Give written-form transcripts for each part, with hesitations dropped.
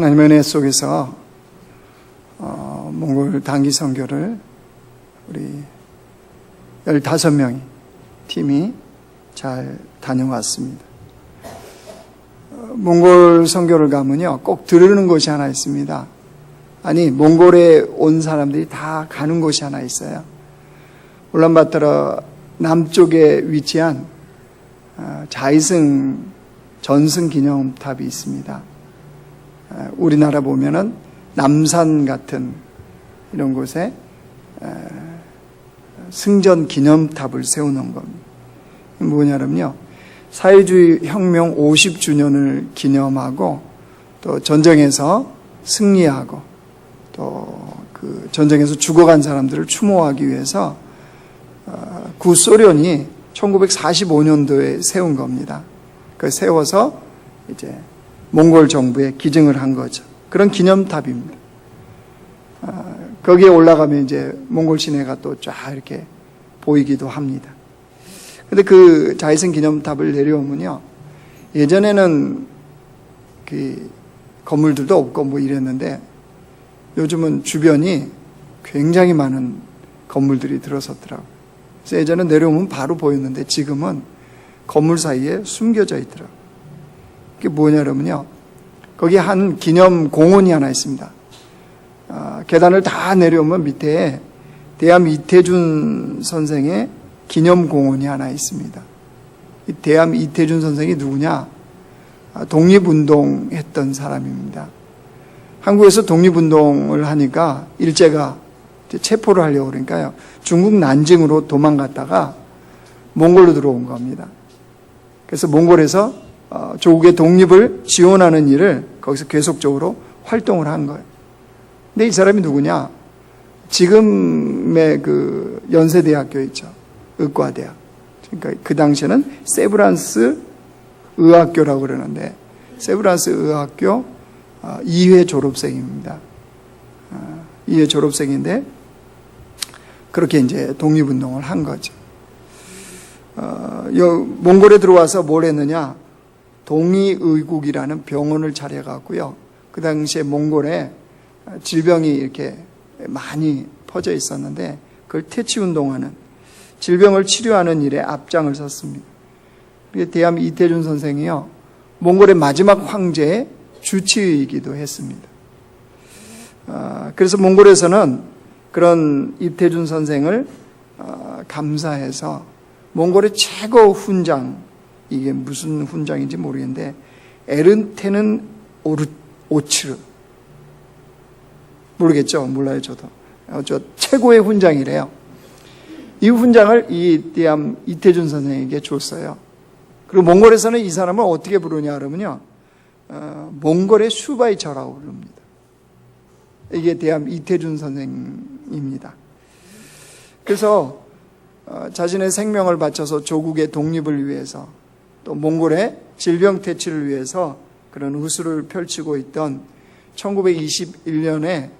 하나님의 은혜 속에서 몽골 단기 선교를 우리 15명이 팀이 잘 다녀왔습니다. 몽골 선교를 가면요 꼭 들르는 곳이 하나 있습니다. 아니 몽골에 온 사람들이 다 가는 곳이 하나 있어요. 울란바토르 남쪽에 위치한 자이승 전승 기념탑이 있습니다. 우리나라 보면은 남산 같은 이런 곳에 승전 기념탑을 세우는 겁니다. 뭐냐면요, 사회주의 혁명 50주년을 기념하고 또 전쟁에서 승리하고 또 그 전쟁에서 죽어간 사람들을 추모하기 위해서 구소련이 1945년도에 세운 겁니다. 그 세워서 이제 몽골 정부에 기증을 한 거죠. 그런 기념탑입니다. 거기에 올라가면 이제 몽골 시내가 또 쫙 이렇게 보이기도 합니다. 근데 그 자이승 기념탑을 내려오면요, 예전에는 그 건물들도 없고 뭐 이랬는데 요즘은 주변이 굉장히 많은 건물들이 들어섰더라고요. 그래서 예전에 내려오면 바로 보였는데 지금은 건물 사이에 숨겨져 있더라고요. 그게 뭐냐면요, 거기 한 기념 공원이 하나 있습니다. 계단을 다 내려오면 밑에 대암 이태준 선생의 기념 공원이 하나 있습니다. 이 대암 이태준 선생이 누구냐? 독립운동 했던 사람입니다. 한국에서 독립운동을 하니까 일제가 체포를 하려고 그러니까요, 중국 난징으로 도망갔다가 몽골로 들어온 겁니다. 그래서 몽골에서 조국의 독립을 지원하는 일을 거기서 계속적으로 활동을 한 거예요. 근데 이 사람이 누구냐? 지금의 그 연세대학교 있죠. 의과대학. 그러니까 그 당시에는 세브란스 의학교라고 그러는데, 세브란스 의학교 2회 졸업생입니다. 2회 졸업생인데, 그렇게 이제 독립운동을 한 거죠. 몽골에 들어와서 뭘 했느냐? 동의의국이라는 병원을 차려갖고요, 그 당시에 몽골에 질병이 이렇게 많이 퍼져 있었는데 그걸 퇴치운동하는, 질병을 치료하는 일에 앞장을 섰습니다. 대암 이태준 선생이요, 몽골의 마지막 황제의 주치의이기도 했습니다. 그래서 몽골에서는 그런 이태준 선생을 감사해서 몽골의 최고 훈장, 이게 무슨 훈장인지 모르겠는데 에른테는 오츠르, 모르겠죠? 몰라요, 저도. 저 최고의 훈장이래요. 이 훈장을 이 대암 이태준 선생에게 줬어요. 그리고 몽골에서는 이 사람을 어떻게 부르냐 그러면요, 몽골의 슈바이처라고 부릅니다. 이게 대암 이태준 선생입니다. 그래서 자신의 생명을 바쳐서 조국의 독립을 위해서 또 몽골의 질병 퇴치를 위해서 그런 우수를 펼치고 있던 1921년에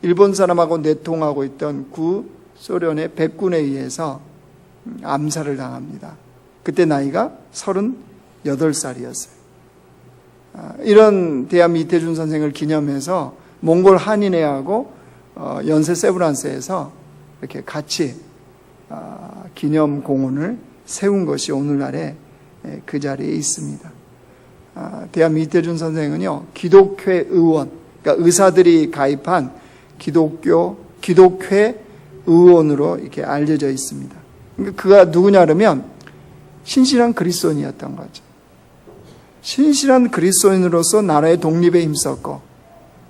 일본 사람하고 내통하고 있던 구소련의 백군에 의해서 암살을 당합니다. 그때 나이가 38살이었어요. 이런 대암 이태준 선생을 기념해서 몽골 한인회하고 연세 세브란스에서 이렇게 같이 기념 공원을 세운 것이 오늘날에 그 자리에 있습니다. 대암 이태준 선생은요, 기독회 의원, 그러니까 의사들이 가입한 기독회 의원으로 이렇게 알려져 있습니다. 그러니까 그가 누구냐 그러면 신실한 그리스도인이었던 거죠. 신실한 그리스도인으로서 나라의 독립에 힘썼고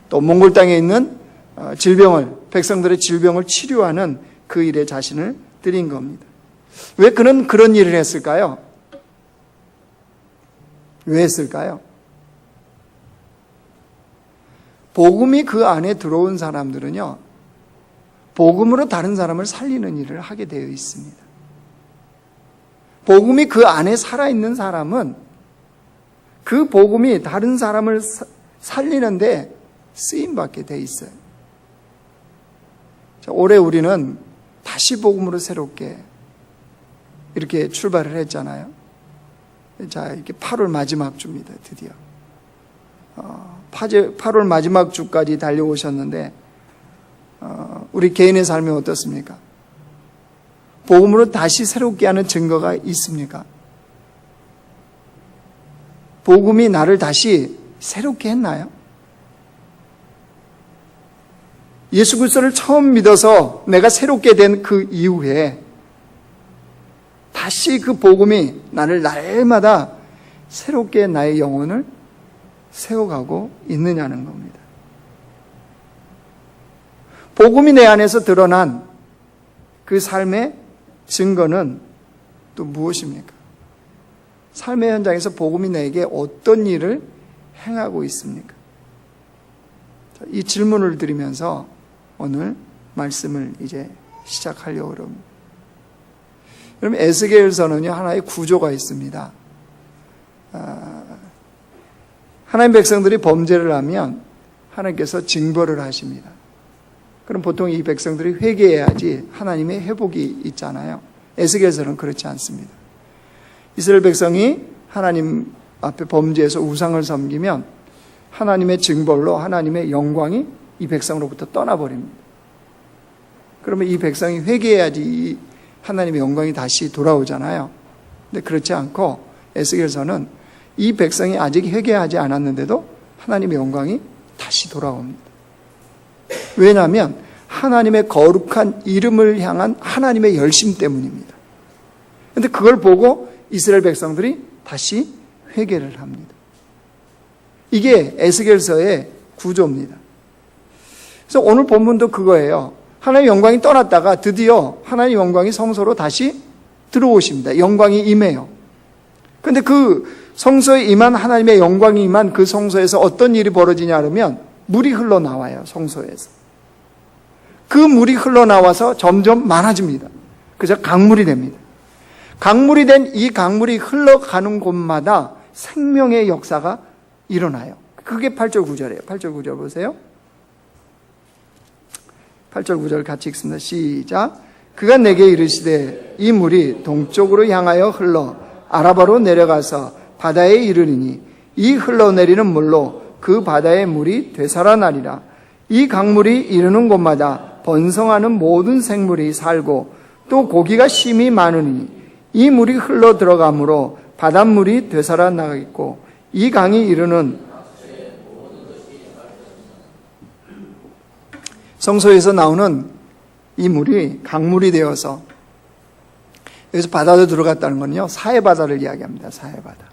또 몽골 땅에 있는 백성들의 질병을 치료하는 그 일에 자신을 드린 겁니다. 왜 그는 그런 일을 했을까요? 왜 했을까요? 복음이 그 안에 들어온 사람들은요, 복음으로 다른 사람을 살리는 일을 하게 되어 있습니다. 복음이 그 안에 살아있는 사람은 그 복음이 다른 사람을 살리는데 쓰임받게 되어 있어요. 자, 올해 우리는 다시 복음으로 새롭게 이렇게 출발을 했잖아요. 자, 이렇게 8월 마지막 주입니다, 드디어. 8월 마지막 주까지 달려오셨는데 우리 개인의 삶이 어떻습니까? 복음으로 다시 새롭게 하는 증거가 있습니까? 복음이 나를 다시 새롭게 했나요? 예수 그리스도를 처음 믿어서 내가 새롭게 된 그 이후에 다시 그 복음이 나를 날마다 새롭게 나의 영혼을 세워가고 있느냐는 겁니다. 복음이 내 안에서 드러난 그 삶의 증거는 또 무엇입니까? 삶의 현장에서 복음이 내게 어떤 일을 행하고 있습니까? 이 질문을 드리면서 오늘 말씀을 이제 시작하려고 합니다. 여러분, 에스겔서는요, 하나의 구조가 있습니다. 하나님 백성들이 범죄를 하면 하나님께서 징벌을 하십니다. 그럼 보통 이 백성들이 회개해야지 하나님의 회복이 있잖아요. 에스겔서는 그렇지 않습니다. 이스라엘 백성이 하나님 앞에 범죄해서 우상을 섬기면 하나님의 징벌로 하나님의 영광이 이 백성으로부터 떠나버립니다. 그러면 이 백성이 회개해야지 이 하나님의 영광이 다시 돌아오잖아요. 근데 그렇지 않고 에스겔서는 이 백성이 아직 회개하지 않았는데도 하나님의 영광이 다시 돌아옵니다. 왜냐하면 하나님의 거룩한 이름을 향한 하나님의 열심 때문입니다. 그런데 그걸 보고 이스라엘 백성들이 다시 회개를 합니다. 이게 에스겔서의 구조입니다. 그래서 오늘 본문도 그거예요. 하나님의 영광이 떠났다가 드디어 하나님의 영광이 성소로 다시 들어오십니다. 영광이 임해요. 그런데 그 성소에 임한 하나님의 영광이 임한 그 성소에서 어떤 일이 벌어지냐 하면 물이 흘러나와요. 성소에서. 그 물이 흘러나와서 점점 많아집니다. 그래서 강물이 됩니다. 강물이 된 이 강물이 흘러가는 곳마다 생명의 역사가 일어나요. 그게 8절 9절이에요. 8절 9절 보세요. 8절 9절 같이 읽습니다. 시작. 그가 내게 이르시되 이 물이 동쪽으로 향하여 흘러 아라바로 내려가서 바다에 이르리니 이 흘러내리는 물로 그 바다의 물이 되살아나리라. 이 강물이 이르는 곳마다 번성하는 모든 생물이 살고 또 고기가 심히 많으니 이 물이 흘러 들어가므로 바닷물이 되살아나겠고 이 강이 이르는 성소에서 나오는 이 물이 강물이 되어서 여기서 바다로 들어갔다는 건요, 사해바다를 이야기합니다. 사해바다.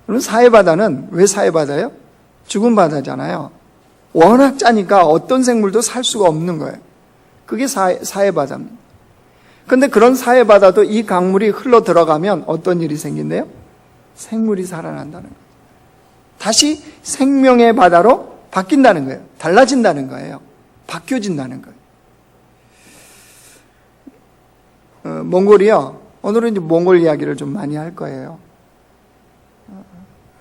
그럼 사해바다는 왜 사해바다예요? 죽은 바다잖아요. 워낙 짜니까 어떤 생물도 살 수가 없는 거예요. 그게 사해바다입니다. 그런데 그런 사해바다도 이 강물이 흘러 들어가면 어떤 일이 생긴대요? 생물이 살아난다는 거예요. 다시 생명의 바다로 바뀐다는 거예요. 달라진다는 거예요. 바뀌어진다는 거예요. 몽골이요. 오늘은 이제 몽골 이야기를 좀 많이 할 거예요.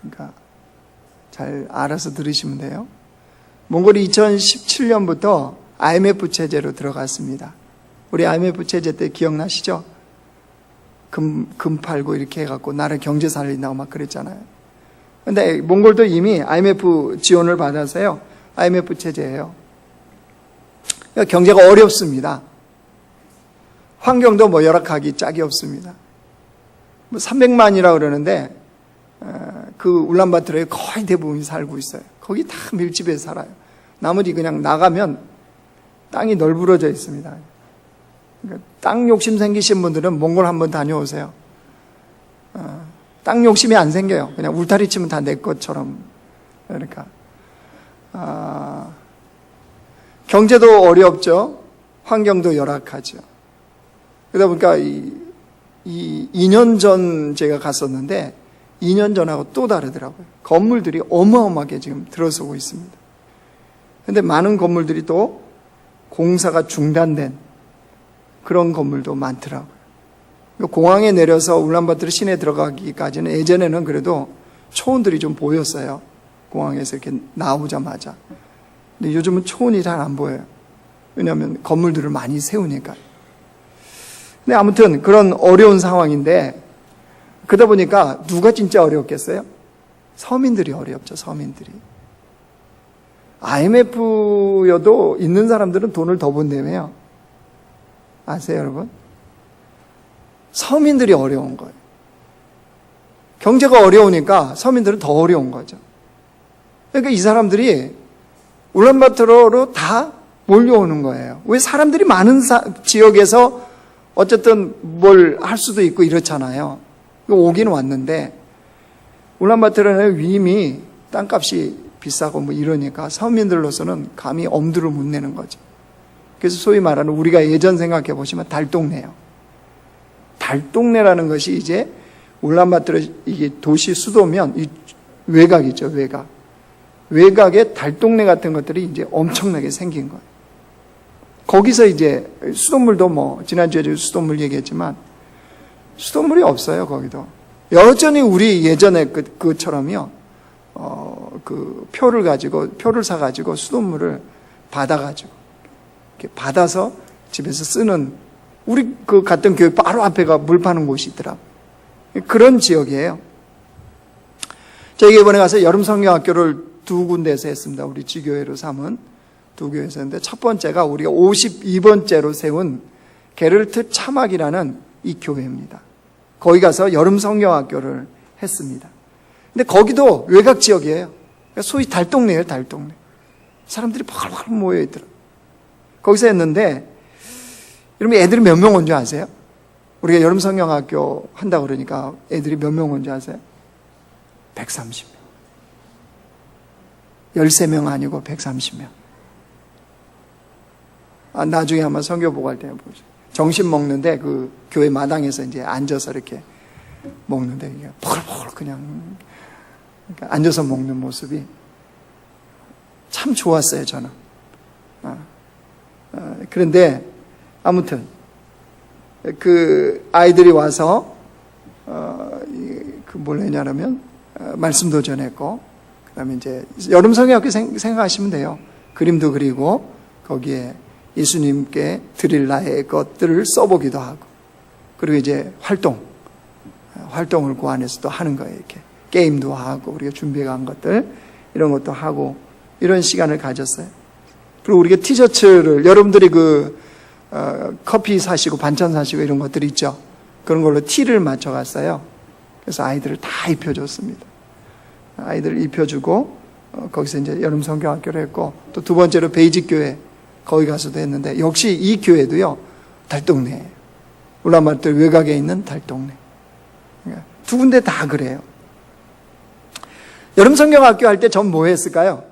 그러니까 잘 알아서 들으시면 돼요. 몽골이 2017년부터 IMF 체제로 들어갔습니다. 우리 IMF 체제 때 기억나시죠? 금 팔고 이렇게 해갖고 나라 경제 살린다고 막 그랬잖아요. 근데 몽골도 이미 IMF 지원을 받아서요. IMF 체제예요. 그러니까 경제가 어렵습니다. 환경도 뭐 열악하기 짝이 없습니다. 뭐 300만이라고 그러는데 그 울란바토르에 거의 대부분이 살고 있어요. 거기 다 밀집해서 살아요. 나머지 그냥 나가면 땅이 널브러져 있습니다. 그러니까 땅 욕심 생기신 분들은 몽골 한번 다녀오세요. 땅 욕심이 안 생겨요. 그냥 울타리 치면 다 내 것처럼. 그러니까 경제도 어렵죠. 환경도 열악하죠. 그러다 보니까 이 2년 전 제가 갔었는데 2년 전하고 또 다르더라고요. 건물들이 어마어마하게 지금 들어서고 있습니다. 그런데 많은 건물들이 또 공사가 중단된 그런 건물도 많더라고요. 공항에 내려서 울란바토르 시내에 들어가기까지는 예전에는 그래도 초원들이 좀 보였어요. 공항에서 이렇게 나오자마자. 근데 요즘은 초원이 잘 안 보여요. 왜냐하면 건물들을 많이 세우니까. 근데 아무튼 그런 어려운 상황인데 그러다 보니까 누가 진짜 어려웠겠어요? 서민들이 어렵죠. 서민들이. IMF여도 있는 사람들은 돈을 더 번다며요. 아세요, 여러분? 서민들이 어려운 거예요. 경제가 어려우니까 서민들은 더 어려운 거죠. 그러니까 이 사람들이 울란바토르로 다 몰려오는 거예요. 왜? 사람들이 많은 지역에서 어쨌든 뭘 할 수도 있고 이렇잖아요. 오긴 왔는데 울란바토르는 이미 땅값이 비싸고 뭐 이러니까 서민들로서는 감히 엄두를 못 내는 거죠. 그래서 소위 말하는 우리가 예전 생각해 보시면 달동네요. 달동네라는 것이 이제 울란바토르 이게 도시 수도면 이 외곽이죠, 외곽. 외곽에 달동네 같은 것들이 이제 엄청나게 생긴 거예요. 거기서 이제 수돗물도 뭐 지난주에 수돗물 얘기했지만 수돗물이 없어요, 거기도. 여전히 우리 예전에 그처럼요. 그 표를 사가지고 수돗물을 받아가지고 이렇게 받아서 집에서 쓰는 우리 그 갔던 교회 바로 앞에가 물 파는 곳이 있더라고. 그런 지역이에요. 저희가 이번에 가서 여름 성경학교를 두 군데에서 했습니다. 우리 지교회로 삼은 두 교회에서 했는데 첫 번째가 우리가 52번째로 세운 게를트 차막이라는 이 교회입니다. 거기 가서 여름 성경학교를 했습니다. 근데 거기도 외곽 지역이에요. 소위 달동네예요, 달동네. 사람들이 바글바글 모여있더라고요. 거기서 했는데 여러분 애들이 몇 명 온 줄 아세요? 우리가 여름 성경학교 한다고 그러니까 애들이 몇 명 온 줄 아세요? 130명. 13명 아니고 130명. 나중에 한번 성경 보고 할 때 보죠. 점심 먹는데 그 교회 마당에서 이제 앉아서 이렇게 먹는데 이게 펄펄 그냥 그러니까 앉아서 먹는 모습이 참 좋았어요, 저는. 그런데 아무튼 그 아이들이 와서 그 뭘 했냐면 말씀도 전했고 그다음에 이제 여름 성경학교 생각하시면 돼요. 그림도 그리고 거기에 예수님께 드릴 나의 것들을 써보기도 하고 그리고 이제 활동을 그 안에서 또 하는 거예요. 이렇게 게임도 하고 우리가 준비해간 것들 이런 것도 하고 이런 시간을 가졌어요. 그리고 우리가 티셔츠를 여러분들이 커피 사시고 반찬 사시고 이런 것들이 있죠. 그런 걸로 티를 맞춰갔어요. 그래서 아이들을 다 입혀줬습니다. 아이들을 입혀주고 거기서 이제 여름 성경학교를 했고 또 두 번째로 베이직 교회 거기 가서도 했는데 역시 이 교회도요 달동네예요. 울란바토르 외곽에 있는 달동네. 두 군데 다 그래요. 여름 성경학교 할 때 전 뭐 했을까요?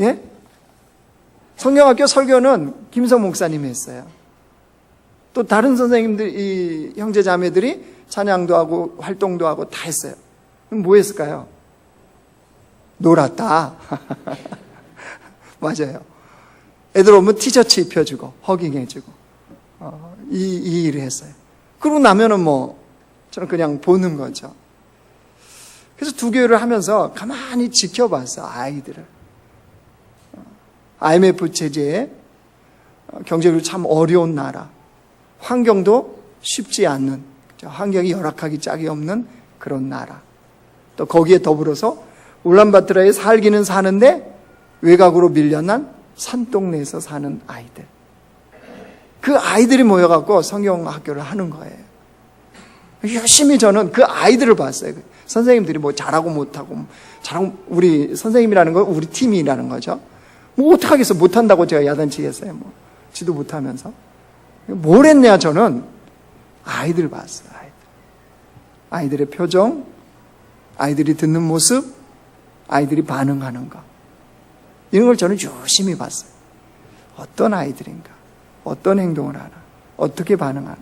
예? 성경학교 설교는 김성 목사님이 했어요. 또 다른 선생님들, 이 형제 자매들이 찬양도 하고 활동도 하고 다 했어요. 그럼 뭐 했을까요? 놀았다. 맞아요. 애들 오면 티셔츠 입혀주고 허깅해주고 이 일을 했어요. 그러고 나면은 뭐 저는 그냥 보는 거죠. 그래서 두 교회를 하면서 가만히 지켜봤어, 아이들을. IMF 체제에 경제적으로 참 어려운 나라, 환경도 쉽지 않는, 환경이 열악하기 짝이 없는 그런 나라. 또 거기에 더불어서 울란바토르에 살기는 사는데 외곽으로 밀려난 산동네에서 사는 아이들. 그 아이들이 모여갖고 성경학교를 하는 거예요. 열심히 저는 그 아이들을 봤어요. 선생님들이 뭐 잘하고 못하고, 우리 선생님이라는 건 우리 팀이라는 거죠. 뭐 어떡하겠어. 못한다고 제가 야단치겠어요. 뭐 지도 못하면서. 뭘 했냐 저는 아이들 봤어요. 아이들의 표정, 아이들이 듣는 모습, 아이들이 반응하는 거. 이런 걸 저는 유심히 봤어요. 어떤 아이들인가? 어떤 행동을 하나? 어떻게 반응하나?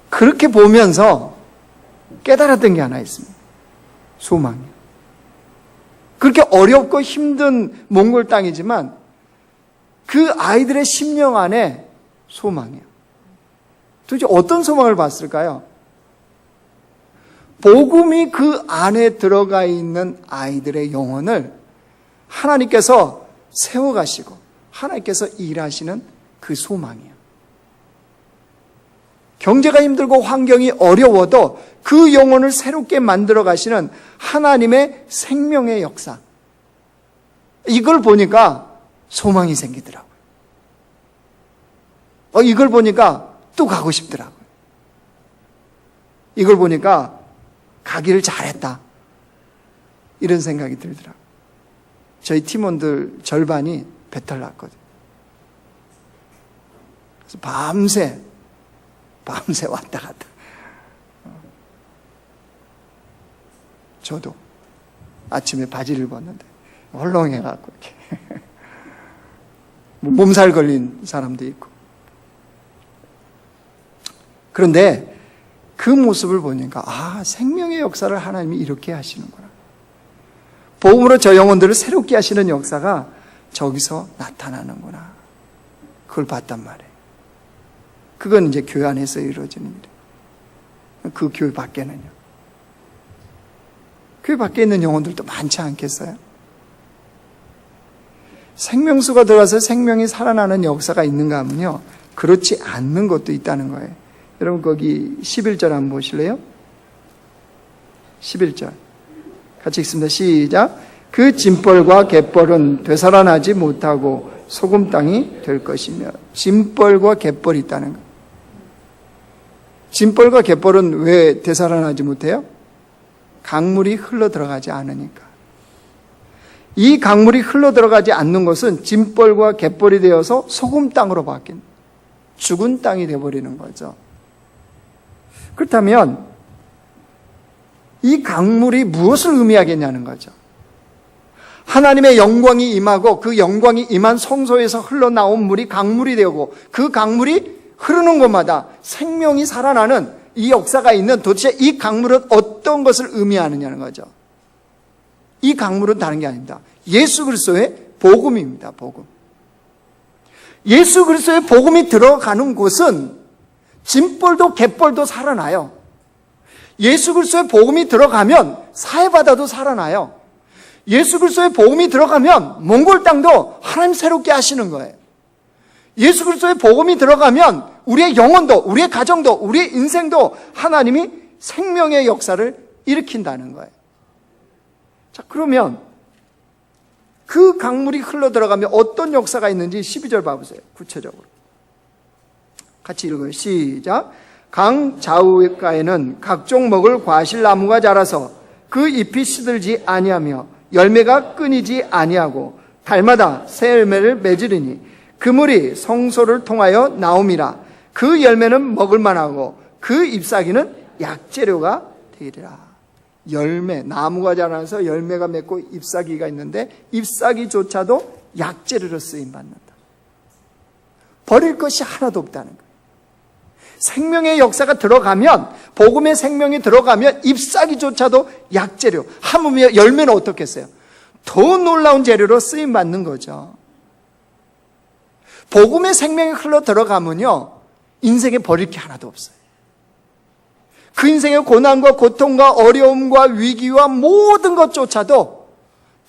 그렇게 보면서 깨달았던 게 하나 있습니다. 소망이요. 그렇게 어렵고 힘든 몽골 땅이지만 그 아이들의 심령 안에 소망이에요. 도대체 어떤 소망을 봤을까요? 복음이 그 안에 들어가 있는 아이들의 영혼을 하나님께서 세워가시고 하나님께서 일하시는 그 소망이에요. 경제가 힘들고 환경이 어려워도 그 영혼을 새롭게 만들어 가시는 하나님의 생명의 역사. 이걸 보니까 소망이 생기더라고요. 이걸 보니까 또 가고 싶더라고요. 이걸 보니까 가기를 잘했다. 이런 생각이 들더라고요. 저희 팀원들 절반이 배탈 났거든요. 그래서 밤새 왔다 갔다. 저도 아침에 바지를 벗는데 헐렁해갖고 이렇게 몸살 걸린 사람도 있고. 그런데 그 모습을 보니까 생명의 역사를 하나님이 이렇게 하시는구나. 복음으로 저 영혼들을 새롭게 하시는 역사가 저기서 나타나는구나. 그걸 봤단 말이에요. 그건 이제 교회 안에서 이루어지는 일이에요. 그 교회 밖에는요. 교회 밖에 있는 영혼들도 많지 않겠어요? 생명수가 들어가서 생명이 살아나는 역사가 있는가 하면요, 그렇지 않는 것도 있다는 거예요. 여러분 거기 11절 한번 보실래요? 11절 같이 읽습니다. 시작. 그 짐벌과 갯벌은 되살아나지 못하고 소금 땅이 될 것이며. 짐벌과 갯벌이 있다는 거예요. 짐벌과 갯벌은 왜 되살아나지 못해요? 강물이 흘러 들어가지 않으니까. 이 강물이 흘러 들어가지 않는 것은 짐벌과 갯벌이 되어서 소금 땅으로 바뀐 죽은 땅이 되어버리는 거죠. 그렇다면 이 강물이 무엇을 의미하겠냐는 거죠. 하나님의 영광이 임하고 그 영광이 임한 성소에서 흘러나온 물이 강물이 되고 그 강물이 흐르는 곳마다 생명이 살아나는 이 역사가 있는, 도대체 이 강물은 어떤 것을 의미하느냐는 거죠. 이 강물은 다른 게 아닙니다. 예수 그리스도의 복음입니다. 복음. 예수 그리스도의 복음이 들어가는 곳은 짐벌도 갯벌도 살아나요. 예수 그리스도의 복음이 들어가면 사해바다도 살아나요. 예수 그리스도의 복음이 들어가면 몽골 땅도 하나님 새롭게 하시는 거예요. 예수 그리스도의 복음이 들어가면 우리의 영혼도, 우리의 가정도, 우리의 인생도 하나님이 생명의 역사를 일으킨다는 거예요. 자, 그러면 그 강물이 흘러 들어가면 어떤 역사가 있는지 12절 봐보세요. 구체적으로. 같이 읽어요. 시작. 강 좌우가에는 각종 먹을 과실나무가 자라서 그 잎이 시들지 아니하며 열매가 끊이지 아니하고 달마다 새 열매를 맺으리니 그 물이 성소를 통하여 나옴이라. 그 열매는 먹을 만하고 그 잎사귀는 약재료가 되리라. 열매, 나무가 자라서 열매가 맺고 잎사귀가 있는데 잎사귀조차도 약재료로 쓰임받는다. 버릴 것이 하나도 없다는 거예요. 생명의 역사가 들어가면, 복음의 생명이 들어가면 잎사귀조차도 약재료, 하물며 열매는 어떻겠어요? 더 놀라운 재료로 쓰임받는 거죠. 복음의 생명이 흘러 들어가면요, 인생에 버릴 게 하나도 없어요. 그 인생의 고난과 고통과 어려움과 위기와 모든 것조차도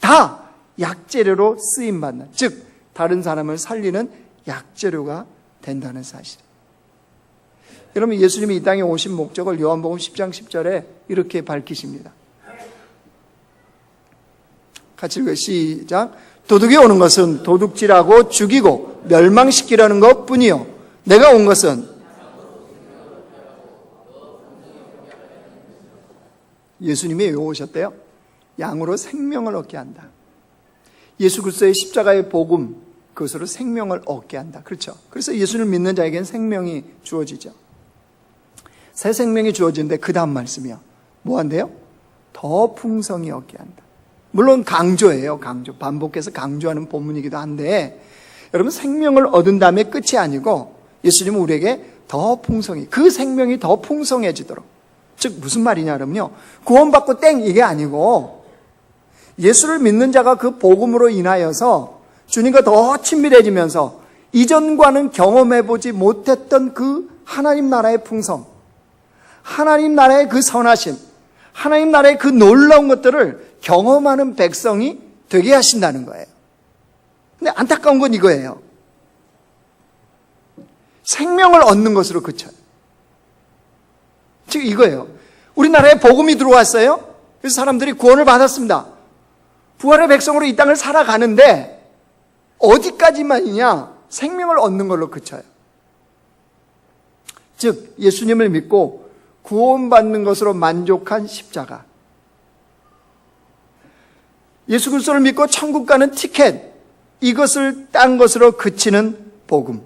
다 약재료로 쓰임받는, 즉 다른 사람을 살리는 약재료가 된다는 사실. 여러분, 예수님이 이 땅에 오신 목적을 요한복음 10장 10절에 이렇게 밝히십니다. 같이 읽어요. 시작. 도둑이 오는 것은 도둑질하고 죽이고 멸망시키려는 것뿐이요, 내가 온 것은 예수님이 왜 오셨대요? 양으로 생명을 얻게 한다. 예수 그리스도의 십자가의 복음, 그것으로 생명을 얻게 한다. 그렇죠? 그래서 예수를 믿는 자에게는 생명이 주어지죠. 새 생명이 주어지는데 그 다음 말씀이요, 뭐 한대요? 더 풍성히 얻게 한다. 물론 강조예요. 강조. 반복해서 강조하는 본문이기도 한데, 여러분, 생명을 얻은 다음에 끝이 아니고 예수님은 우리에게 더 풍성히, 그 생명이 더 풍성해지도록, 즉 무슨 말이냐 그러면요, 구원받고 땡 이게 아니고 예수를 믿는 자가 그 복음으로 인하여서 주님과 더 친밀해지면서 이전과는 경험해보지 못했던 그 하나님 나라의 풍성, 하나님 나라의 그 선하심, 하나님 나라의 그 놀라운 것들을 경험하는 백성이 되게 하신다는 거예요. 근데 안타까운 건 이거예요. 생명을 얻는 것으로 그쳐요. 즉 이거예요. 우리나라에 복음이 들어왔어요. 그래서 사람들이 구원을 받았습니다. 부활의 백성으로 이 땅을 살아가는데 어디까지만이냐? 생명을 얻는 걸로 그쳐요. 즉 예수님을 믿고 구원받는 것으로 만족한 십자가, 예수 그리스도를 믿고 천국 가는 티켓, 이것을 딴 것으로 그치는 복음,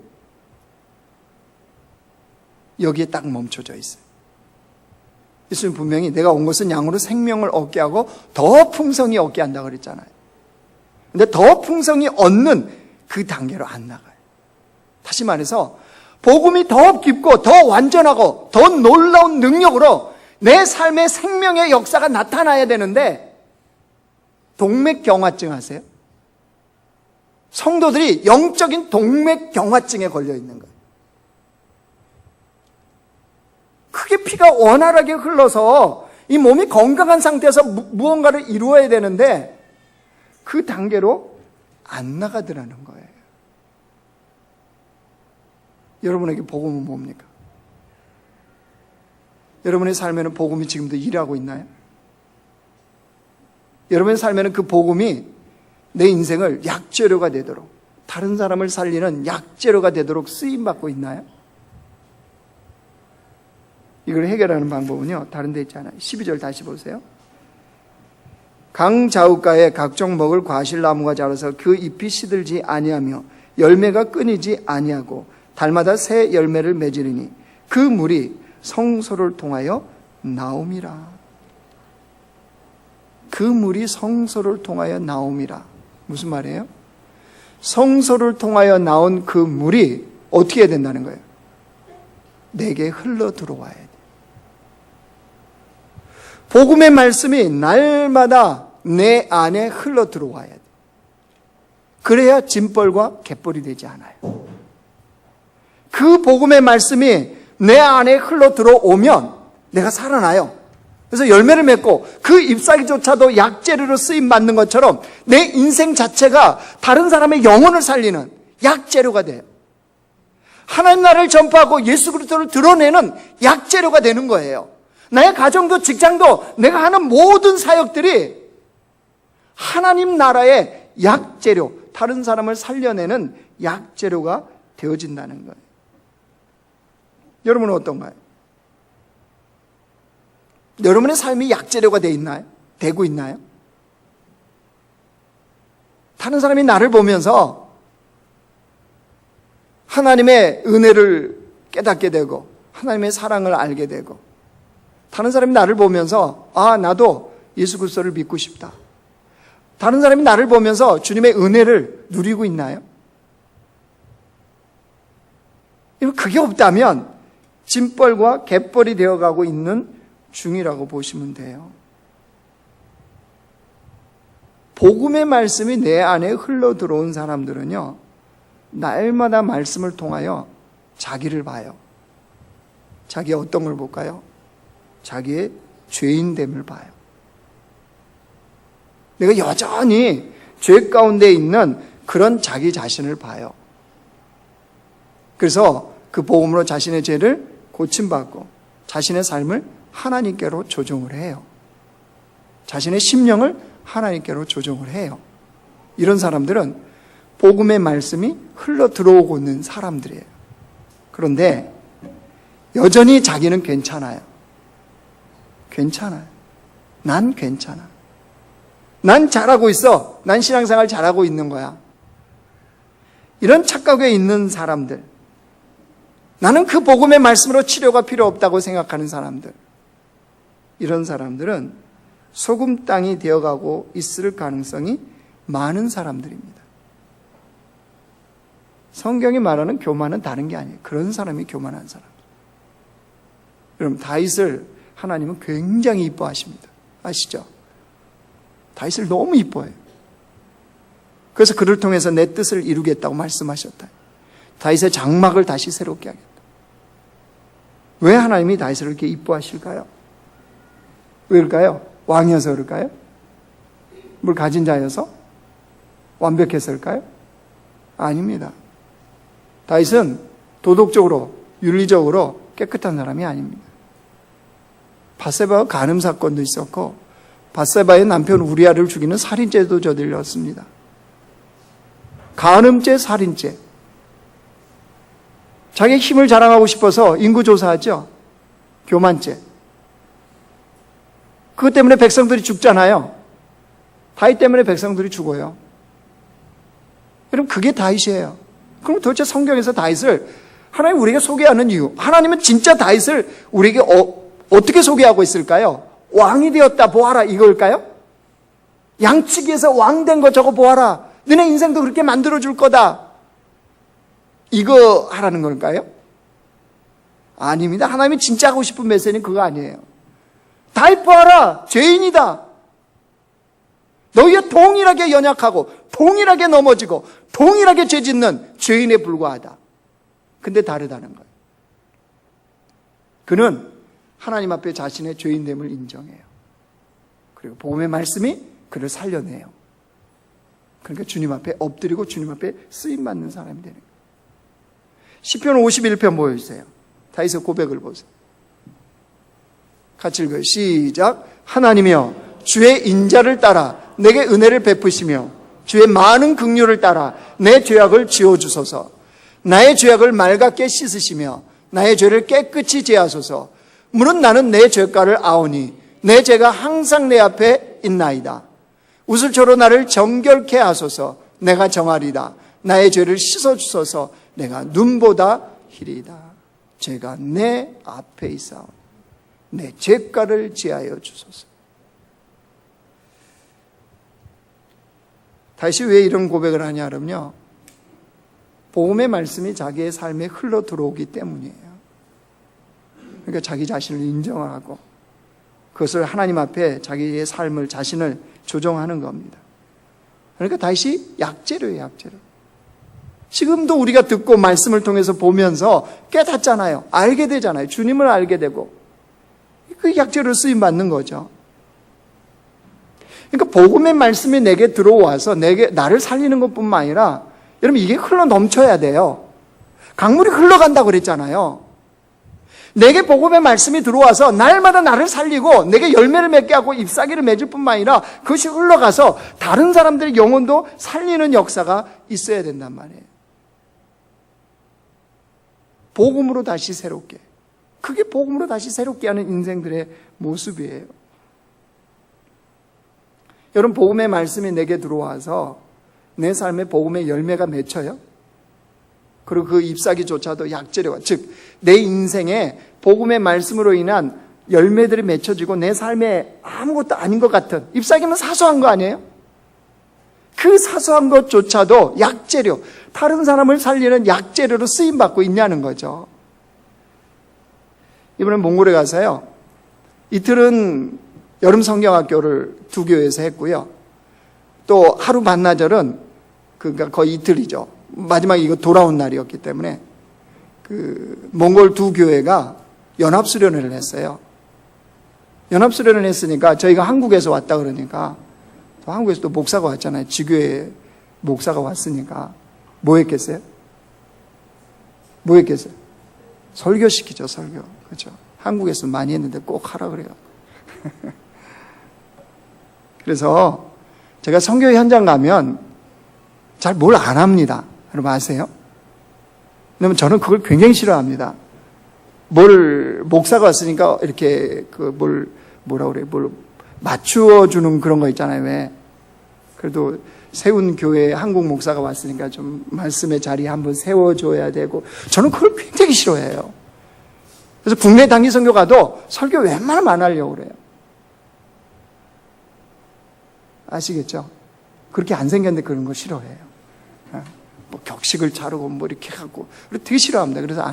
여기에 딱 멈춰져 있어요. 예수님 분명히 내가 온 것은 양으로 생명을 얻게 하고 더 풍성히 얻게 한다고 그랬잖아요. 근데 더 풍성히 얻는 그 단계로 안 나가요. 다시 말해서 복음이 더 깊고 더 완전하고 더 놀라운 능력으로 내 삶의 생명의 역사가 나타나야 되는데, 동맥경화증 아세요? 성도들이 영적인 동맥경화증에 걸려 있는 거예요. 크게 피가 원활하게 흘러서 이 몸이 건강한 상태에서 무언가를 이루어야 되는데 그 단계로 안 나가더라는 거예요. 여러분에게 복음은 뭡니까? 여러분의 삶에는 복음이 지금도 일하고 있나요? 여러분의 삶에는 그 복음이 내 인생을 약재료가 되도록, 다른 사람을 살리는 약재료가 되도록 쓰임받고 있나요? 이걸 해결하는 방법은요, 다른 데 있잖아요. 12절 다시 보세요. 강 좌우가에 각종 먹을 과실나무가 자라서 그 잎이 시들지 아니하며 열매가 끊이지 아니하고 달마다 새 열매를 맺으리니 그 물이 성소를 통하여 나옴이라. 그 물이 성소를 통하여 나옴이라. 무슨 말이에요? 성소를 통하여 나온 그 물이 어떻게 해야 된다는 거예요? 내게 흘러 들어와야 돼. 복음의 말씀이 날마다 내 안에 흘러 들어와야 돼. 그래야 짐벌과 갯벌이 되지 않아요. 그 복음의 말씀이 내 안에 흘러 들어오면 내가 살아나요. 그래서 열매를 맺고 그 잎사귀조차도 약재료로 쓰임받는 것처럼 내 인생 자체가 다른 사람의 영혼을 살리는 약재료가 돼요. 하나님 나라를 전파하고 예수 그리스도를 드러내는 약재료가 되는 거예요. 나의 가정도 직장도 내가 하는 모든 사역들이 하나님 나라의 약재료, 다른 사람을 살려내는 약재료가 되어진다는 거예요. 여러분은 어떤가요? 여러분의 삶이 약재료가 되고 있나요? 다른 사람이 나를 보면서 하나님의 은혜를 깨닫게 되고 하나님의 사랑을 알게 되고, 다른 사람이 나를 보면서 나도 예수 그리스도를 믿고 싶다. 다른 사람이 나를 보면서 주님의 은혜를 누리고 있나요? 그게 없다면 짐벌과 갯벌이 되어가고 있는 중이라고 보시면 돼요. 복음의 말씀이 내 안에 흘러 들어온 사람들은요, 날마다 말씀을 통하여 자기를 봐요. 자기의 어떤 걸 볼까요? 자기의 죄인됨을 봐요. 내가 여전히 죄 가운데 있는 그런 자기 자신을 봐요. 그래서 그 복음으로 자신의 죄를 고침받고 자신의 삶을 하나님께로 조정을 해요. 자신의 심령을 하나님께로 조정을 해요. 이런 사람들은 복음의 말씀이 흘러 들어오고 있는 사람들이에요. 그런데 여전히 자기는 괜찮아요. 괜찮아요. 난 괜찮아. 난 잘하고 있어. 난 신앙생활 잘하고 있는 거야. 이런 착각에 있는 사람들, 나는 그 복음의 말씀으로 치료가 필요 없다고 생각하는 사람들, 이런 사람들은 소금 땅이 되어가고 있을 가능성이 많은 사람들입니다. 성경이 말하는 교만은 다른 게 아니에요. 그런 사람이 교만한 사람. 여러분, 다윗을 하나님은 굉장히 이뻐하십니다. 아시죠? 다윗을 너무 이뻐해요. 그래서 그를 통해서 내 뜻을 이루겠다고 말씀하셨다. 다윗의 장막을 다시 새롭게 하겠다. 왜 하나님이 다윗을 이렇게 이뻐하실까요? 왜일까요? 왕이어서 그럴까요? 뭘 가진 자여서? 완벽해서일까요? 아닙니다. 다윗은 도덕적으로, 윤리적으로 깨끗한 사람이 아닙니다. 밧세바와 간음 사건도 있었고 밧세바의 남편 우리아를 죽이는 살인죄도 저질렀습니다. 간음죄, 살인죄. 자기의 힘을 자랑하고 싶어서 인구조사하죠. 교만죄. 그것 때문에 백성들이 죽잖아요. 다윗 때문에 백성들이 죽어요. 여러분, 그게 다윗이에요. 그럼 도대체 성경에서 다윗을 하나님 우리에게 소개하는 이유, 하나님은 진짜 다윗을 우리에게 어떻게 소개하고 있을까요? 왕이 되었다 보아라 이걸까요? 양치기에서 왕 된 거 저거 보아라. 너네 인생도 그렇게 만들어줄 거다. 이거 하라는 걸까요? 아닙니다. 하나님이 진짜 하고 싶은 메시지는 그거 아니에요. 다윗 보아라. 죄인이다. 너희가 동일하게 연약하고 동일하게 넘어지고 동일하게 죄짓는 죄인에 불과하다. 근데 다르다는 거예요. 그는 하나님 앞에 자신의 죄인됨을 인정해요. 그리고 복음의 말씀이 그를 살려내요. 그러니까 주님 앞에 엎드리고 주님 앞에 쓰임받는 사람이 되는 거예요. 시편 51편 보여주세요. 다윗의 고백을 보세요. 같이 읽어요. 시작. 하나님이여 주의 인자를 따라 내게 은혜를 베푸시며 주의 많은 긍휼을 따라 내 죄악을 지워주소서. 나의 죄악을 맑게 씻으시며 나의 죄를 깨끗이 제하소서. 물은 나는 내 죄가를 아오니 내 죄가 항상 내 앞에 있나이다. 우슬초로 나를 정결케 하소서. 내가 정하리다. 나의 죄를 씻어주소서. 내가 눈보다 희리다. 죄가 내 앞에 있사오니 내 죄가를 제하여 주소서. 다시 왜 이런 고백을 하냐 그러면요, 복음의 말씀이 자기의 삶에 흘러 들어오기 때문이에요. 그러니까 자기 자신을 인정하고 그것을 하나님 앞에 자기의 삶을, 자신을 조정하는 겁니다. 그러니까 다시 약재료예요, 약재료. 지금도 우리가 듣고 말씀을 통해서 보면서 깨닫잖아요. 알게 되잖아요. 주님을 알게 되고. 그 약재료로 쓰임받는 거죠. 그러니까 복음의 말씀이 내게 들어와서 나를 살리는 것뿐만 아니라 여러분 이게 흘러 넘쳐야 돼요. 강물이 흘러간다고 그랬잖아요. 내게 복음의 말씀이 들어와서 날마다 나를 살리고 내게 열매를 맺게 하고 잎사귀를 맺을 뿐만 아니라 그것이 흘러가서 다른 사람들의 영혼도 살리는 역사가 있어야 된단 말이에요. 복음으로 다시 새롭게. 그게 복음으로 다시 새롭게 하는 인생들의 모습이에요. 여러분 복음의 말씀이 내게 들어와서 내 삶에 복음의 열매가 맺혀요. 그리고 그 잎사귀조차도 약재료가, 즉 내 인생에 복음의 말씀으로 인한 열매들이 맺혀지고 내 삶에 아무것도 아닌 것 같은, 잎사귀는 사소한 거 아니에요? 그 사소한 것조차도 약재료, 다른 사람을 살리는 약재료로 쓰임받고 있냐는 거죠. 이번에 몽골에 가서요, 이틀은 여름 성경학교를 두 교회에서 했고요. 또 하루 반나절은 그러니까 거의 이틀이죠. 마지막에 이거 돌아온 날이었기 때문에 그 몽골 두 교회가 연합수련회를 했어요. 연합수련을 했으니까 저희가 한국에서 왔다 그러니까 또 한국에서 또 목사가 왔잖아요. 지교회 목사가 왔으니까 뭐 했겠어요? 뭐 했겠어요? 설교시키죠, 설교. 그렇죠. 한국에서 많이 했는데 꼭 하라 그래요. 그래서 제가 선교 현장 가면 잘 뭘 안 합니다. 여러분 아세요? 왜냐면 저는 그걸 굉장히 싫어합니다. 목사가 왔으니까 이렇게 뭘 맞추어 주는 그런 거 있잖아요. 왜? 그래도 세운 교회에 한국 목사가 왔으니까 좀 말씀의 자리에 한번 세워줘야 되고, 저는 그걸 굉장히 싫어해요. 그래서 국내 단기 선교 가도 설교 웬만하면 안 하려고 그래요. 아시겠죠? 그렇게 안 생겼는데 그런 거 싫어해요. 뭐 격식을 차르고 뭐 이렇게 하고 되게 싫어합니다. 그래서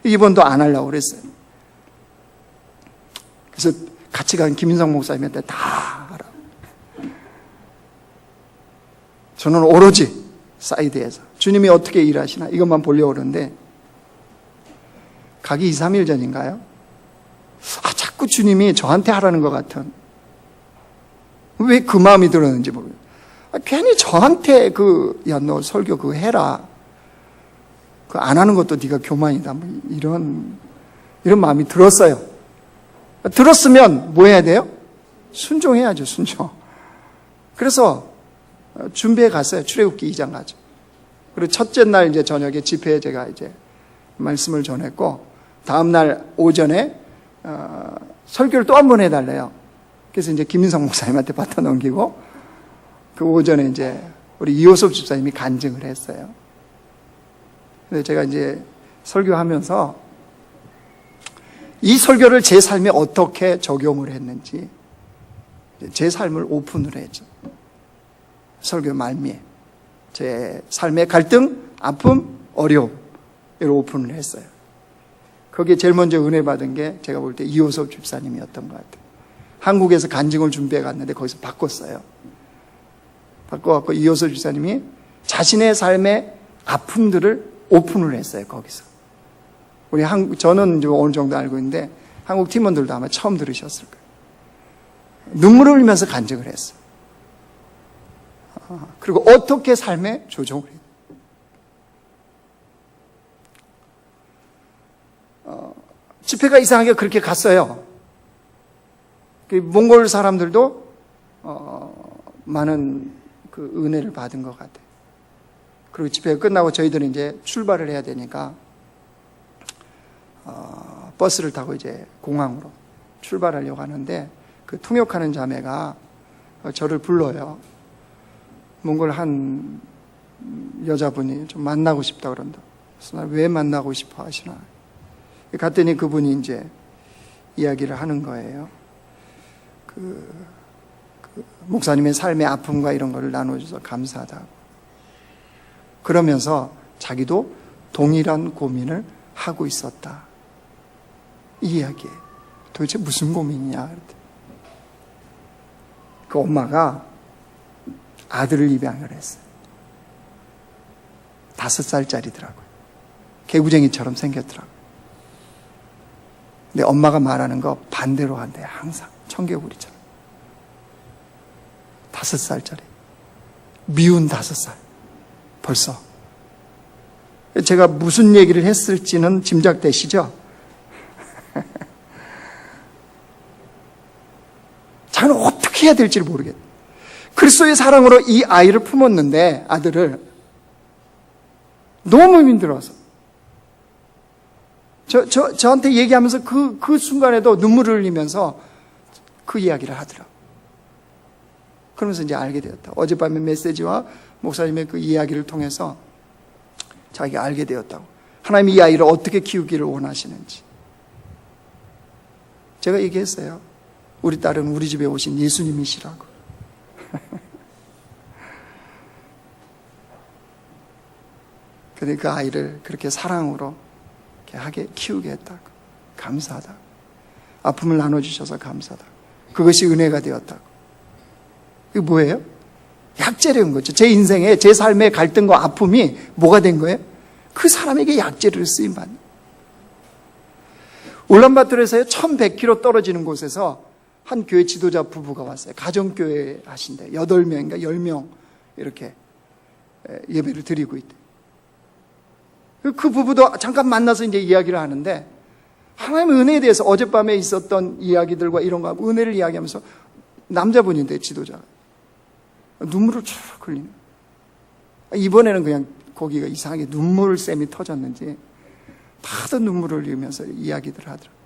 이번도 안 하려고 그랬어요. 그래서 같이 간 김인성 목사님한테 다 하라고. 저는 오로지 사이드에서 주님이 어떻게 일하시나 이것만 보려고 그러는데, 가기 2, 3일 전인가요? 자꾸 주님이 저한테 하라는 것 같은, 왜 그 마음이 들었는지 모르겠어요. 괜히 저한테 야, 너 설교 그거 해라. 안 하는 것도 네가 교만이다. 뭐 이런 마음이 들었어요. 들었으면 뭐 해야 돼요? 순종해야죠, 순종. 그래서 준비해 갔어요. 출애굽기 2장 가죠. 그리고 첫째 날 이제 저녁에 집회에 제가 이제 말씀을 전했고, 다음날 오전에 설교를 또 한 번 해달래요. 그래서 이제 김인성 목사님한테 받아 넘기고, 그 오전에 이제 우리 이호섭 집사님이 간증을 했어요. 근데 제가 이제 설교하면서 이 설교를 제 삶에 어떻게 적용을 했는지 제 삶을 오픈을 했죠. 설교 말미에 제 삶의 갈등, 아픔, 어려움 이걸 오픈을 했어요. 거기에 제일 먼저 은혜 받은 게 제가 볼 때 이호섭 집사님이었던 것 같아요. 한국에서 간증을 준비해 갔는데 거기서 바꿨어요. 바꿔갖고 이호섭 집사님이 자신의 삶의 아픔들을 오픈을 했어요. 거기서. 저는 이제 어느 정도 알고 있는데 한국 팀원들도 아마 처음 들으셨을 거예요. 눈물을 흘리면서 간증을 했어요. 그리고 어떻게 삶에 조정을 했어요. 집회가 이상하게 그렇게 갔어요. 몽골 사람들도 많은 그 은혜를 받은 것 같아요. 그리고 집회가 끝나고 저희들은 이제 출발을 해야 되니까 버스를 타고 이제 공항으로 출발하려고 하는데 그 통역하는 자매가 저를 불러요. 몽골 한 여자분이 좀 만나고 싶다 그런다. 그래서 나 왜 만나고 싶어 하시나. 갔더니 그분이 이제 이야기를 하는 거예요. 그 목사님의 삶의 아픔과 이런 거를 나눠줘서 감사하다고. 그러면서 자기도 동일한 고민을 하고 있었다. 이 이야기예요. 도대체 무슨 고민이냐. 그랬더니 그 엄마가 아들을 입양을 했어요. 5살짜리더라고요. 개구쟁이처럼 생겼더라고요. 근데 엄마가 말하는 거 반대로 한대요. 항상 청개구리처럼. 5살짜리. 미운 5살. 벌써. 제가 무슨 얘기를 했을지는 짐작되시죠? 저는 어떻게 해야 될지를 모르겠어요. 그리스도의 사랑으로 이 아이를 품었는데, 아들을. 너무 힘들어서. 저한테 얘기하면서 그 순간에도 눈물을 흘리면서 그 이야기를 하더라고요. 그러면서 이제 알게 되었다. 어젯밤의 메시지와 목사님의 그 이야기를 통해서 자기가 알게 되었다고. 하나님이 이 아이를 어떻게 키우기를 원하시는지. 제가 얘기했어요. 우리 딸은 우리 집에 오신 예수님이시라고. 근데 그 아이를 그렇게 사랑으로 하게 키우게 했다고. 감사하다고. 아픔을 나눠주셔서 감사하다고. 그것이 은혜가 되었다고. 이게 뭐예요? 약재라는 거죠. 제 인생에, 제 삶의 갈등과 아픔이 뭐가 된 거예요? 그 사람에게 약재를 쓰임받는. 울란바토르에서 1100km 떨어지는 곳에서 한 교회 지도자 부부가 왔어요. 가정교회 하신대. 8명인가 10명 이렇게 예배를 드리고 있대. 그 부부도 잠깐 만나서 이제 이야기를 하는데, 하나님의 은혜에 대해서 어젯밤에 있었던 이야기들과 이런 거 은혜를 이야기하면서, 남자분인데 지도자가 눈물을 쭉 흘리는. 이번에는 그냥 거기가 이상하게 눈물샘이 터졌는지 다들 눈물을 흘리면서 이야기들 하더라고요.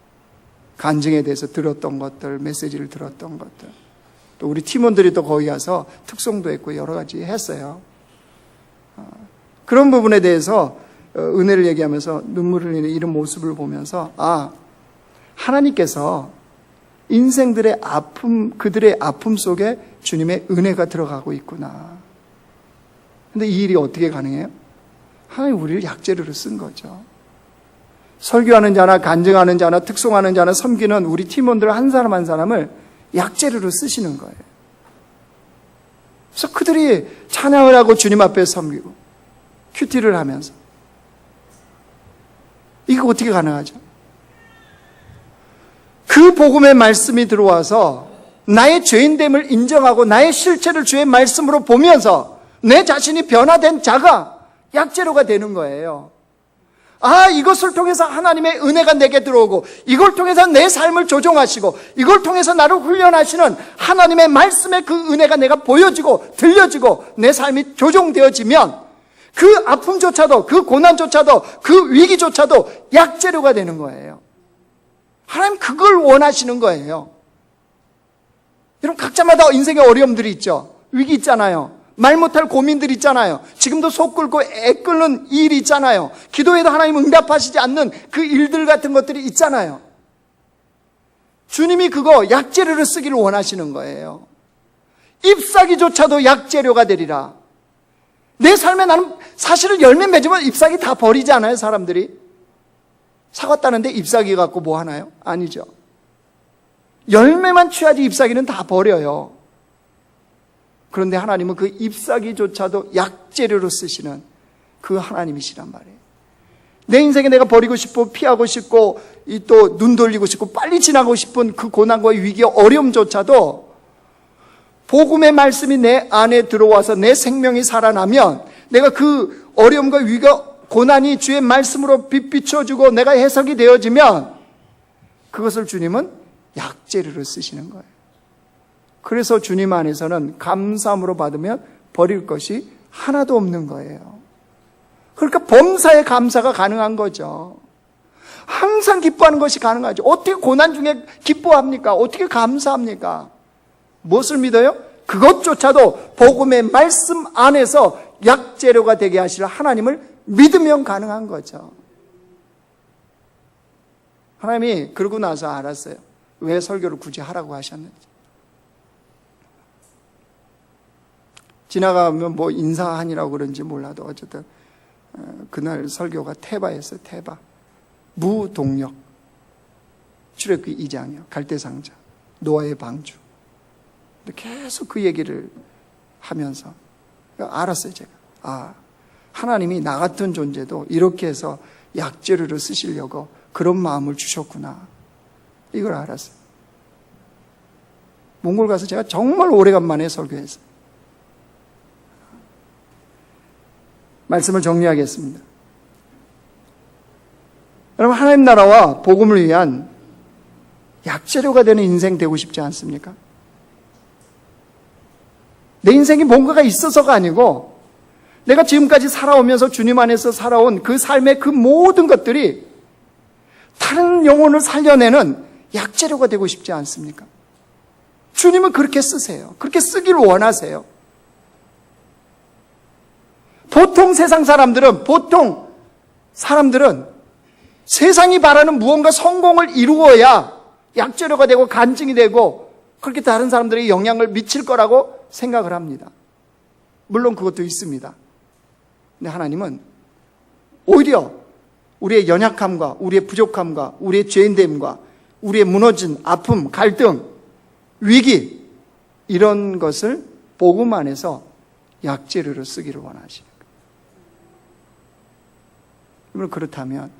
간증에 대해서 들었던 것들, 메시지를 들었던 것들. 또 우리 팀원들이 또 거기 가서 특송도 했고 여러 가지 했어요. 그런 부분에 대해서 은혜를 얘기하면서 눈물을 흘리는 이런 모습을 보면서, 하나님께서 인생들의 아픔, 그들의 아픔 속에 주님의 은혜가 들어가고 있구나. 근데 이 일이 어떻게 가능해요? 하나님 우리를 약재로 쓴 거죠. 설교하는 자나 간증하는 자나 특송하는 자나 섬기는 우리 팀원들 한 사람 한 사람을 약재로 쓰시는 거예요. 그래서 그들이 찬양을 하고 주님 앞에 섬기고 큐티를 하면서, 이거 어떻게 가능하죠? 그 복음의 말씀이 들어와서 나의 죄인됨을 인정하고 나의 실체를 주의 말씀으로 보면서 내 자신이 변화된 자가 약재로가 되는 거예요. 이것을 통해서 하나님의 은혜가 내게 들어오고, 이걸 통해서 내 삶을 조종하시고, 이걸 통해서 나를 훈련하시는 하나님의 말씀의 그 은혜가 내가 보여지고 들려지고 내 삶이 조종되어지면 그 아픔조차도, 그 고난조차도, 그 위기조차도 약재료가 되는 거예요. 하나님 그걸 원하시는 거예요. 여러분, 각자마다 인생에 어려움들이 있죠. 위기 있잖아요. 말 못할 고민들 있잖아요. 지금도 속 끓고 애 끓는 일이 있잖아요. 기도해도 하나님 응답하시지 않는 그 일들 같은 것들이 있잖아요. 주님이 그거 약재료를 쓰기를 원하시는 거예요. 잎사귀조차도 약재료가 되리라. 내 삶에 나는 사실은 열매 맺으면 잎사귀 다 버리지 않아요, 사람들이? 사과 따는데 잎사귀 갖고 뭐 하나요? 아니죠. 열매만 취하지 잎사귀는 다 버려요. 그런데 하나님은 그 잎사귀조차도 약재료로 쓰시는 그 하나님이시란 말이에요. 내 인생에 내가 버리고 싶고 피하고 싶고 또 눈 돌리고 싶고 빨리 지나고 싶은 그 고난과 위기와 어려움조차도 복음의 말씀이 내 안에 들어와서 내 생명이 살아나면 내가 그 어려움과 위기와 고난이 주의 말씀으로 빛비춰주고 내가 해석이 되어지면 그것을 주님은 약재료로 쓰시는 거예요. 그래서 주님 안에서는 감사함으로 받으면 버릴 것이 하나도 없는 거예요. 그러니까 범사에 감사가 가능한 거죠. 항상 기뻐하는 것이 가능하죠. 어떻게 고난 중에 기뻐합니까? 어떻게 감사합니까? 무엇을 믿어요? 그것조차도 복음의 말씀 안에서 약재료가 되게 하실 하나님을 믿으면 가능한 거죠. 하나님이 그러고 나서 알았어요. 왜 설교를 굳이 하라고 하셨는지. 지나가면 뭐 인사하니라고 그런지 몰라도 어쨌든 그날 설교가 테바였어요. 테바. 무동력. 출애굽기 2장이요. 갈대상자. 노아의 방주. 계속 그 얘기를 하면서 알았어요, 제가. 하나님이 나 같은 존재도 이렇게 해서 약재료를 쓰시려고 그런 마음을 주셨구나. 이걸 알았어요. 몽골 가서 제가 정말 오래간만에 설교했어요. 말씀을 정리하겠습니다. 여러분, 하나님 나라와 복음을 위한 약재료가 되는 인생 되고 싶지 않습니까? 내 인생이 뭔가가 있어서가 아니고 내가 지금까지 살아오면서 주님 안에서 살아온 그 삶의 그 모든 것들이 다른 영혼을 살려내는 약재료가 되고 싶지 않습니까? 주님은 그렇게 쓰세요. 그렇게 쓰기를 원하세요. 보통 사람들은 세상이 바라는 무언가 성공을 이루어야 약재료가 되고 간증이 되고 그렇게 다른 사람들에게 영향을 미칠 거라고 생각을 합니다. 물론 그것도 있습니다. 근데 하나님은 오히려 우리의 연약함과 우리의 부족함과 우리의 죄인됨과 우리의 무너진 아픔, 갈등, 위기 이런 것을 복음 안에서 약재료로 쓰기를 원하시는 거예요. 그렇다면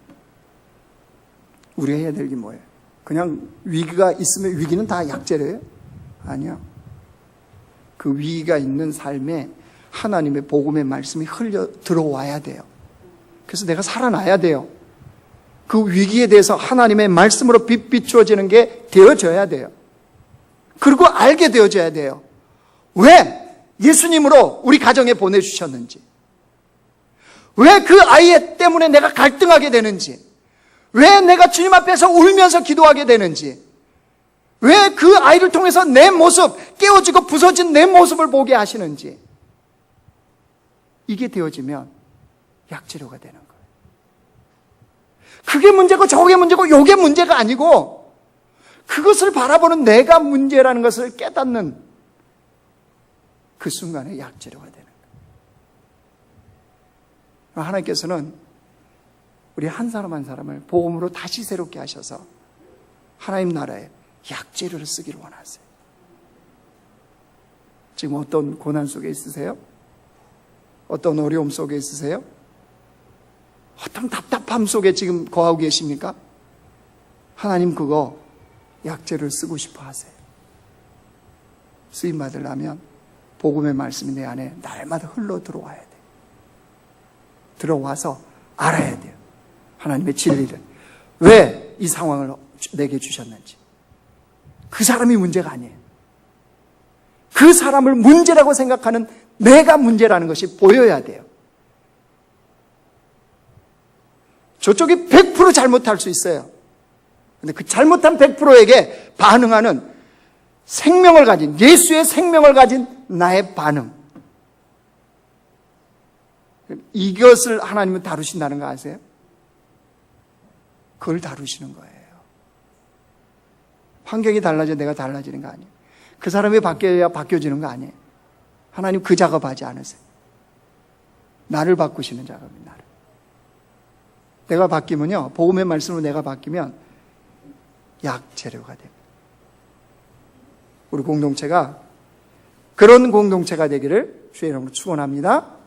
우리가 해야 될 게 뭐예요? 그냥 위기가 있으면 위기는 다 약재료예요? 아니요. 그 위기가 있는 삶에 하나님의 복음의 말씀이 흘려 들어와야 돼요. 그래서 내가 살아나야 돼요. 그 위기에 대해서 하나님의 말씀으로 비추어지는 게 되어져야 돼요. 그리고 알게 되어져야 돼요. 왜 예수님으로 우리 가정에 보내주셨는지, 왜 그 아이 때문에 내가 갈등하게 되는지, 왜 내가 주님 앞에서 울면서 기도하게 되는지, 왜 그 아이를 통해서 내 모습, 깨어지고 부서진 내 모습을 보게 하시는지, 이게 되어지면 약재료가 되는 거예요. 그게 문제고 저게 문제고 요게 문제가 아니고 그것을 바라보는 내가 문제라는 것을 깨닫는 그 순간에 약재료가 되는 거예요. 하나님께서는 우리 한 사람 한 사람을 복음으로 다시 새롭게 하셔서 하나님 나라에 약재료를 쓰기를 원하세요. 지금 어떤 고난 속에 있으세요? 어떤 어려움 속에 있으세요? 어떤 답답함 속에 지금 거하고 계십니까? 하나님 그거 약재료를 쓰고 싶어 하세요. 쓰임 받으려면 복음의 말씀이 내 안에 날마다 흘러 들어와야 돼요. 들어와서 알아야 돼요. 하나님의 진리를. 왜 이 상황을 내게 주셨는지. 그 사람이 문제가 아니에요. 그 사람을 문제라고 생각하는 내가 문제라는 것이 보여야 돼요. 저쪽이 100% 잘못할 수 있어요. 근데 그 잘못한 100%에게 반응하는 생명을 가진, 예수의 생명을 가진 나의 반응. 이것을 하나님은 다루신다는 거 아세요? 그걸 다루시는 거예요. 환경이 달라져 내가 달라지는 거 아니에요. 그 사람이 바뀌어야 바뀌어지는 거 아니에요. 하나님 그 작업하지 않으세요. 나를 바꾸시는 작업입니다. 나를. 내가 바뀌면요, 복음의 말씀으로 내가 바뀌면 약재료가 됩니다. 우리 공동체가 그런 공동체가 되기를 주의 이름으로 축원합니다.